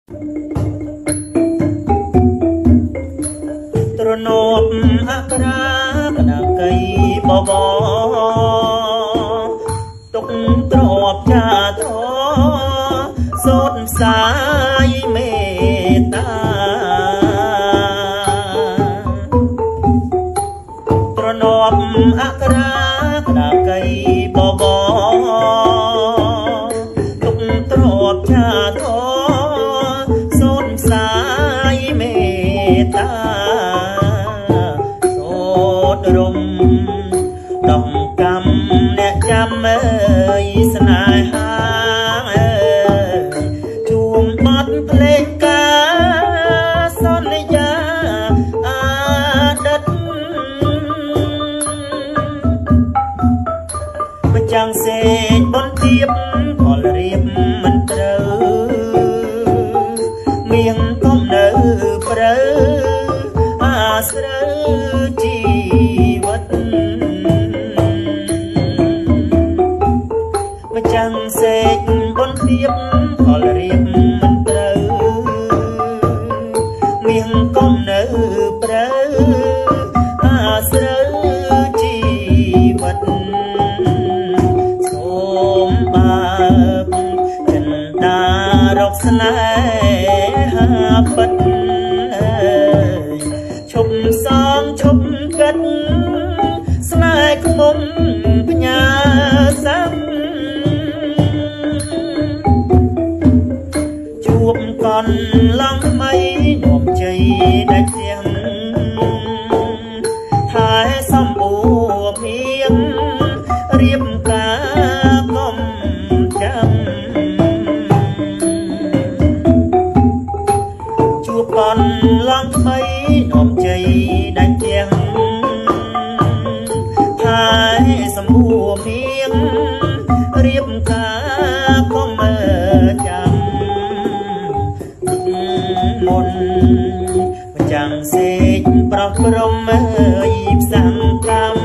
ត្រណប់អក្រាកណាកៃបបទុកទ្របចាធសូត្រផ្សាយមេត្តាត្រណប់អក្រាកណាកៃបបទុកទ្របចាធសូត្រផ្សាយមេត្តារំដំកម្មអ្នកចាំអើយស្នេហាជួងបាត់ភ្លេងការសន្យាអតីតម្ចាំងសេកបនទៀបផលរៀបមិនត្រូវមៀងកុំនៅព្រើអាស្រូវជីវិតម្ចាំងសេកបនទៀបផលរៀបមិនត្រូវមៀងកុំនៅព្រើអាស្រូវជីវិតសូមបាបចិន្តារកស្នេហាពិតឈប់សងឈប់កាត់ស្នេហ៍ខ្មុំផ្ញើសាំជួបកនឡងថ្មីនាំជ័យដាច់ទៀងថែសំបួរភៀងរៀបការកុំចាំជួបកនឡងថ្មីនាំជ័យដាច់ទៀងថែសំបួរភៀងរៀបការកុំចាំមុនម្ចាំងសេកប្រោះព្រំអើយផ្សាំងកម្ម